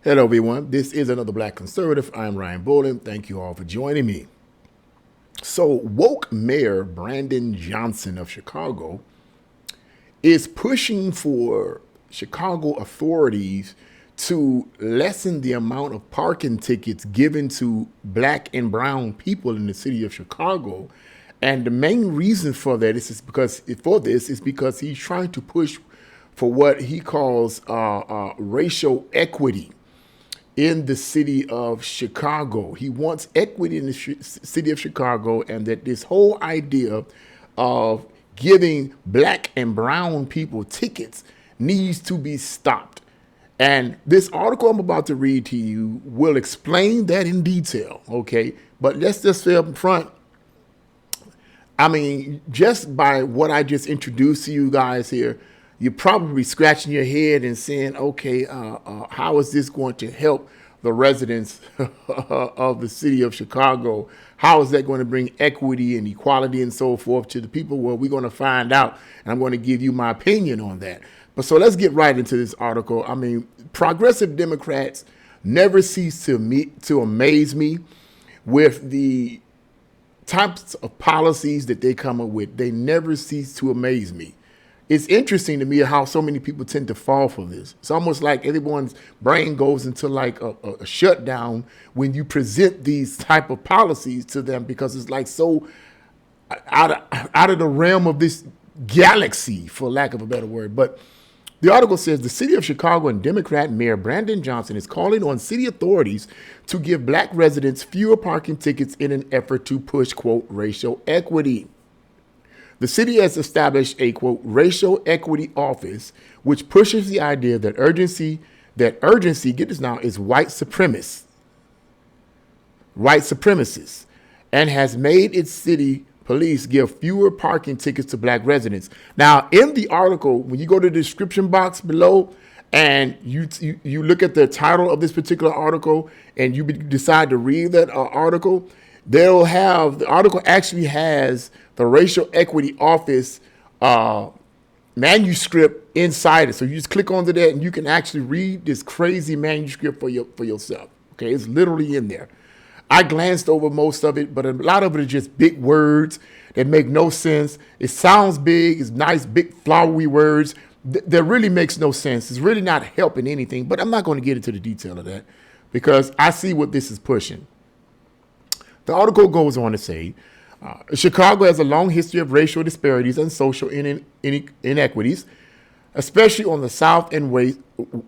Hello, everyone. This is another Black Conservative. I'm Ryan Bolin. Thank you all for joining me. So, woke Mayor Brandon Johnson of Chicago is pushing for Chicago authorities to lessen the amount of parking tickets given to black and brown people in the city of Chicago. And the main reason for that is because he's trying to push for what he calls racial equity in the city of Chicago. He wants equity in the city of Chicago, and that this whole idea of giving black and brown people tickets needs to be stopped. And this article I'm about to read to you will explain that in detail, okay? But let's just say up front, I mean, just by what I just introduced to you guys here, you're probably scratching your head and saying, okay, how is this going to help the residents of the city of Chicago? How is that going to bring equity and equality and so forth to the people? Well, we're going to find out, and I'm going to give you my opinion on that. But so let's get right into this article. I mean, progressive Democrats never cease to amaze me with the types of policies that they come up with. They never cease to amaze me. It's interesting to me how so many people tend to fall for this. It's almost like everyone's brain goes into like a shutdown when you present these type of policies to them, because it's like so out of the realm of this galaxy, for lack of a better word. But the article says the city of Chicago and Democrat Mayor Brandon Johnson is calling on city authorities to give black residents fewer parking tickets in an effort to push, quote, racial equity. The city has established a, quote, racial equity office, which pushes the idea that urgency, get this now, is white supremacists, and has made its city police give fewer parking tickets to black residents. Now, in the article, when you go to the description box below and you look at the title of this particular article and you decide to read that article, the article actually has the Racial Equity Office manuscript inside it. So you just click onto that and you can actually read this crazy manuscript for yourself. Okay, it's literally in there. I glanced over most of it, but a lot of it is just big words that make no sense. It sounds big, it's nice, big, flowery words that really makes no sense. It's really not helping anything, but I'm not going to get into the detail of that because I see what this is pushing. The article goes on to say, Chicago has a long history of racial disparities and social inequities, especially on the south and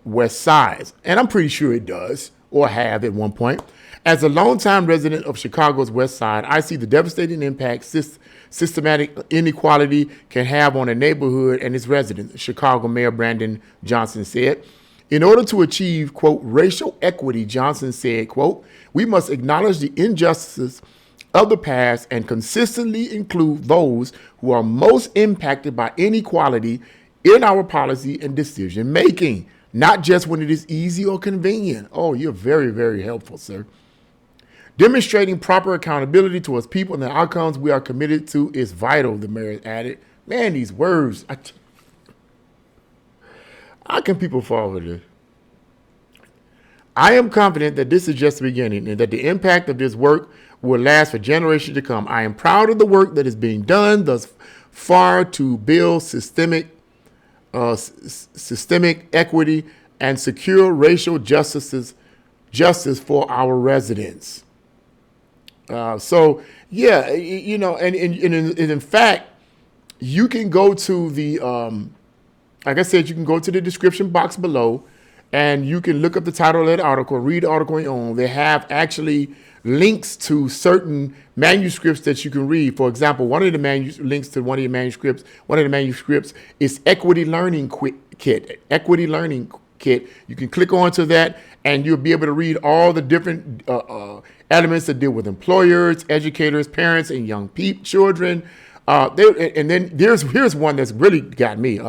west sides. And I'm pretty sure it does, or have at one point. As a longtime resident of Chicago's west side, I see the devastating impact systematic inequality can have on a neighborhood and its residents, Chicago Mayor Brandon Johnson said. In order to achieve, quote, racial equity, Johnson said, quote, we must acknowledge the injustices of the past and consistently include those who are most impacted by inequality in our policy and decision making, not just when it is easy or convenient. Oh, you're very, very helpful, sir. Demonstrating proper accountability towards people and the outcomes we are committed to is vital, the mayor added. Man, these words. How can people fall for this? I am confident that this is just the beginning and that the impact of this work will last for generations to come. I am proud of the work that is being done thus far to build systemic equity and secure racial justice for our residents. So, yeah, you know, and in fact, you can go to the, like I said, you can go to the description box below and you can look up the title of that article, read the article on your own. They have actually links to certain manuscripts that you can read. For example, one of the links to one of the manuscripts is Equity Learning Kit. Equity Learning Kit. You can click onto that and you'll be able to read all the different elements that deal with employers, educators, parents, and young children. And then here's one that's really got me.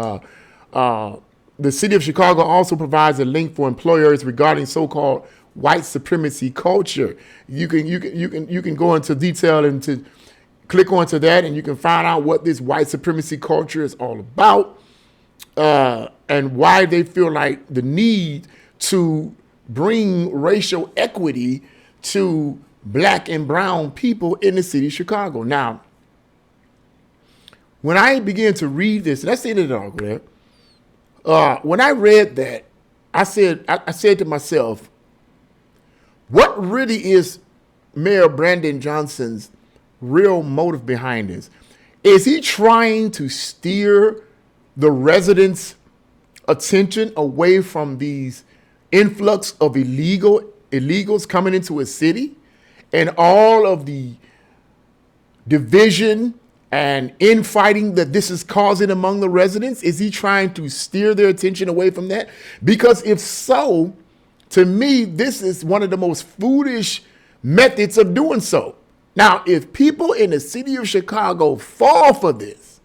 The city of Chicago also provides a link for employers regarding so-called white supremacy culture. You can go into detail and to click onto that, and you can find out what this white supremacy culture is all about, and why they feel like the need to bring racial equity to black and brown people in the city of Chicago. Now, when I began to read this, and that's the end of the article there, when I read that, I said to myself, what really is Mayor Brandon Johnson's real motive behind this? Is he trying to steer the residents' attention away from these influx of illegals coming into a city and all of the division and infighting that this is causing among the residents? Is he trying to steer their attention away from that? Because if so, to me, this is one of the most foolish methods of doing so. Now, if people in the city of Chicago fall for this,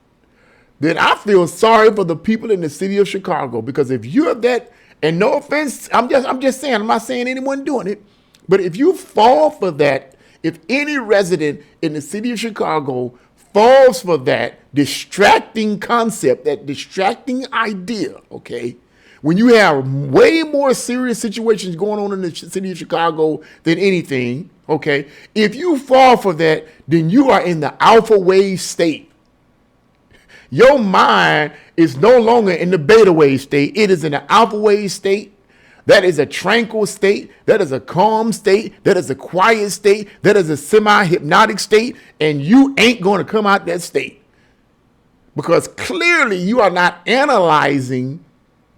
then I feel sorry for the people in the city of Chicago, because if you're that, and no offense, I'm just saying, I'm not saying anyone doing it, but if you fall for that, if any resident in the city of Chicago falls for that distracting concept, that distracting idea, okay, when you have way more serious situations going on in the city of Chicago than anything, okay, if you fall for that, then you are in the alpha wave state. Your mind is no longer in the beta wave state. It is in the alpha wave state. That is a tranquil state. That is a calm state. That is a quiet state. That is a semi-hypnotic state. And you ain't going to come out that state, because clearly you are not analyzing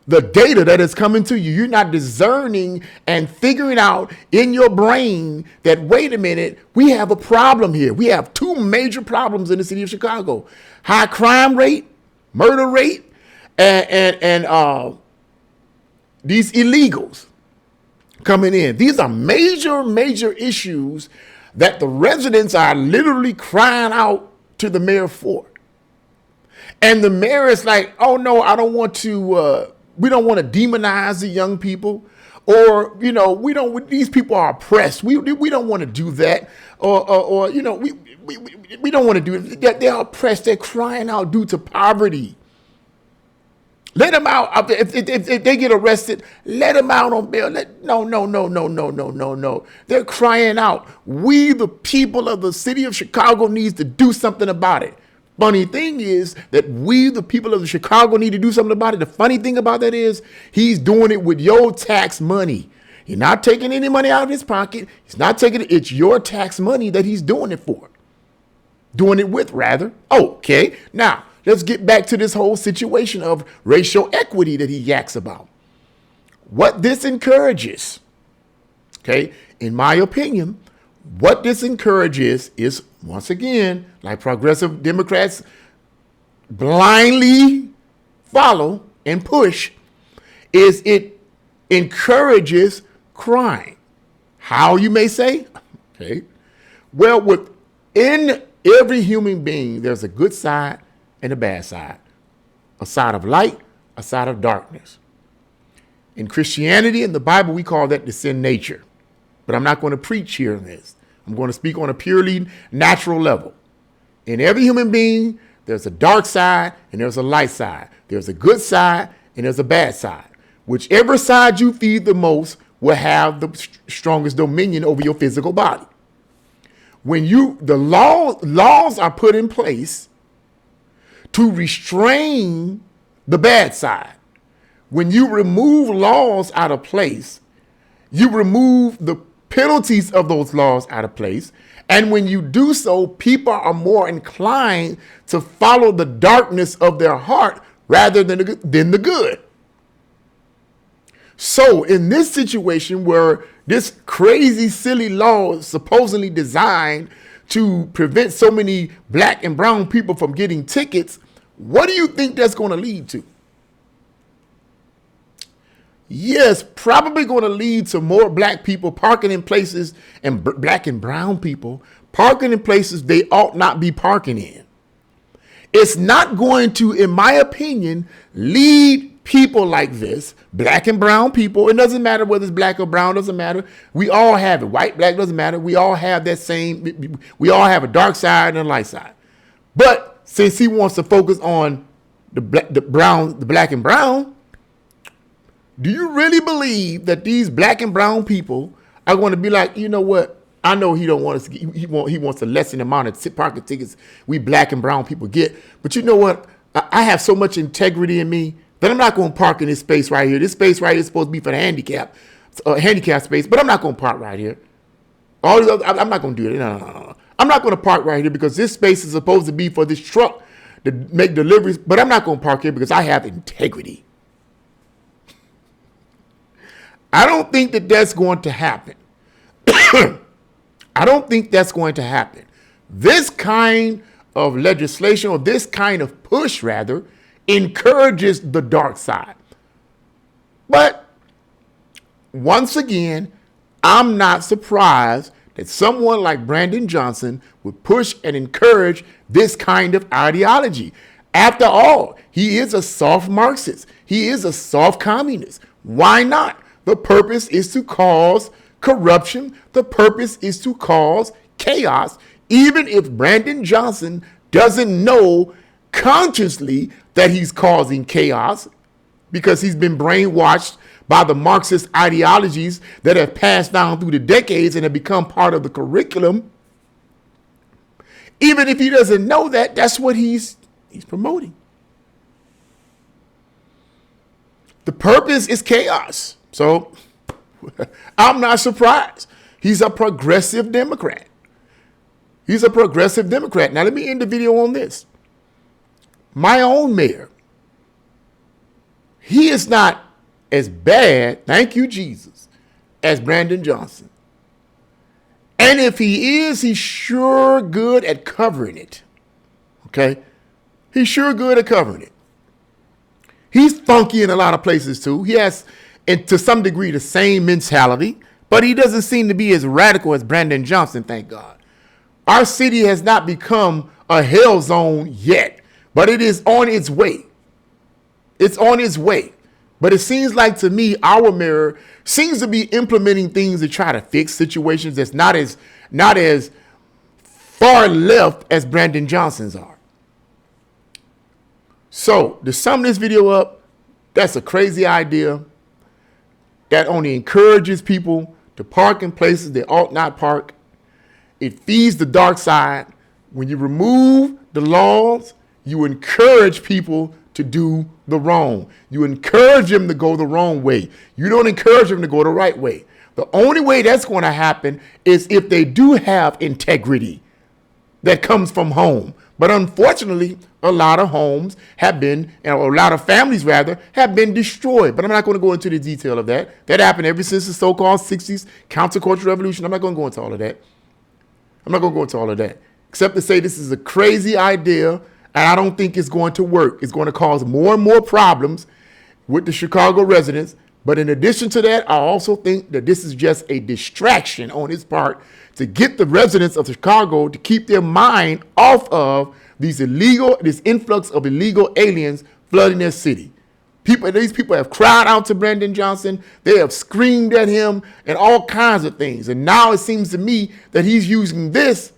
the data that is coming to you. You're not discerning and figuring out in your brain that, wait a minute, we have a problem here. We have two major problems in the city of Chicago: high crime rate, murder rate, and these illegals coming in. These are major issues that the residents are literally crying out to the mayor for. And the mayor is like, oh no, I don't want to, we don't want to demonize the young people, or, you know, these people are oppressed. We don't want to do that. Or you know, we don't want to do it. They're oppressed. They're crying out due to poverty. Let them out. If they get arrested, let them out on bail. No. They're crying out. We, the people of the city of Chicago, needs to do something about it. Funny thing is that we, the people of Chicago, need to do something about it. The funny thing about that is he's doing it with your tax money. He's not taking any money out of his pocket. He's not taking it. It's your tax money that he's doing it for. Doing it with, rather. Okay. Now, let's get back to this whole situation of racial equity that he yaks about. What this encourages, okay, in my opinion, what this encourages is, once again, like progressive Democrats blindly follow and push, is it encourages crime. How, you may say? Okay. Well, within every human being, there's a good side and a bad side. A side of light, a side of darkness. In Christianity and the Bible, we call that the sin nature. But I'm not going to preach here on this. I'm going to speak on a purely natural level. In every human being, there's a dark side and there's a light side. There's a good side and there's a bad side. Whichever side you feed the most will have the strongest dominion over your physical body. When the laws are put in place to restrain the bad side. When you remove laws out of place, you remove the penalties of those laws out of place. And when you do so, people are more inclined to follow the darkness of their heart rather than the good. So in this situation where this crazy, silly law is supposedly designed to prevent so many black and brown people from getting tickets, what do you think that's going to lead to? Yes, probably going to lead to more black people parking in places, and black and brown people parking in places they ought not be parking in. It's not going to, in my opinion, lead people like this, black and brown people. It doesn't matter whether it's black or brown, doesn't matter. We all have it. White, black, doesn't matter. We all have that same, we all have a dark side and a light side. But since he wants to focus on the black and brown, Do you really believe that these black and brown people are going to be like, you know what? I know he don't want us. He wants to lessen the amount of parking tickets we black and brown people get. But you know what? I have so much integrity in me that I'm not going to park in this space right here. This space right here is supposed to be for the handicap space, but I'm not going to park right here. All these other, I'm not going to do it. No. I'm not going to park right here because this space is supposed to be for this truck to make deliveries, but I'm not going to park here because I have integrity. I don't think that that's going to happen. I don't think that's going to happen. This kind of legislation, or this kind of push rather, encourages the dark side. But once again, I'm not surprised that someone like Brandon Johnson would push and encourage this kind of ideology. After all, he is a soft Marxist. He is a soft communist. Why not? The purpose is to cause corruption. The purpose is to cause chaos, even if Brandon Johnson doesn't know consciously that he's causing chaos because he's been brainwashed by the Marxist ideologies that have passed down through the decades and have become part of the curriculum. Even if he doesn't know that, that's what he's promoting. The purpose is chaos. So I'm not surprised. He's a progressive Democrat. He's a progressive Democrat. Now let me end the video on this. My own mayor, he is not as bad, thank you, Jesus, as Brandon Johnson. And if he is, he's sure good at covering it. Okay? He's sure good at covering it. He's funky in a lot of places too. He has, and to some degree, the same mentality, but he doesn't seem to be as radical as Brandon Johnson, thank God. Our city has not become a hell zone yet, but it is on its way. It's on its way. But it seems like to me, our mayor seems to be implementing things to try to fix situations that's not as far left as Brandon Johnson's are. So to sum this video up, that's a crazy idea that only encourages people to park in places they ought not park. It feeds the dark side. When you remove the laws, you encourage people to do the wrong. You encourage them to go the wrong way. You don't encourage them to go the right way. The only way that's going to happen is if they do have integrity that comes from home. But unfortunately, a lot of homes have been, or a lot of families rather, have been destroyed. But I'm not going to go into the detail of that. That happened ever since the so-called 60s counterculture revolution. I'm not going to go into all of that. I'm not going to go into all of that, except to say this is a crazy idea, and I don't think it's going to work. It's going to cause more and more problems with the Chicago residents. But in addition to that, I also think that this is just a distraction on his part to get the residents of Chicago to keep their mind off of this influx of illegal aliens flooding their city. These people have cried out to Brandon Johnson. They have screamed at him and all kinds of things. And now it seems to me that he's using this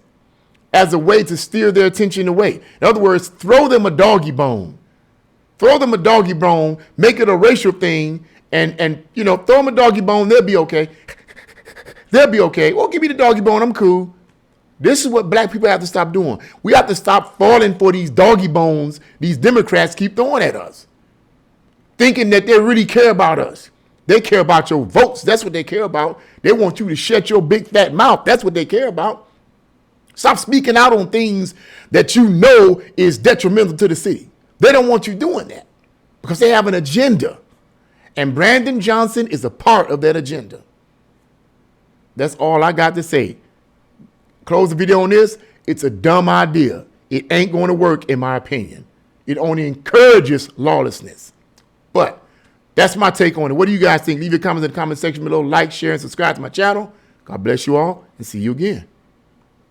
as a way to steer their attention away. In other words, throw them a doggy bone. Throw them a doggy bone, make it a racial thing, and throw them a doggy bone, they'll be okay. They'll be okay. Well, give me the doggy bone, I'm cool. This is what black people have to stop doing. We have to stop falling for these doggy bones these Democrats keep throwing at us, thinking that they really care about us. They care about your votes. That's what they care about. They want you to shut your big fat mouth. That's what they care about. Stop speaking out on things that you know is detrimental to the city. They don't want you doing that because they have an agenda. And Brandon Johnson is a part of that agenda. That's all I got to say. Close the video on this. It's a dumb idea. It ain't going to work, in my opinion. It only encourages lawlessness. But that's my take on it. What do you guys think? Leave your comments in the comment section below. Like, share, and subscribe to my channel. God bless you all, and see you again.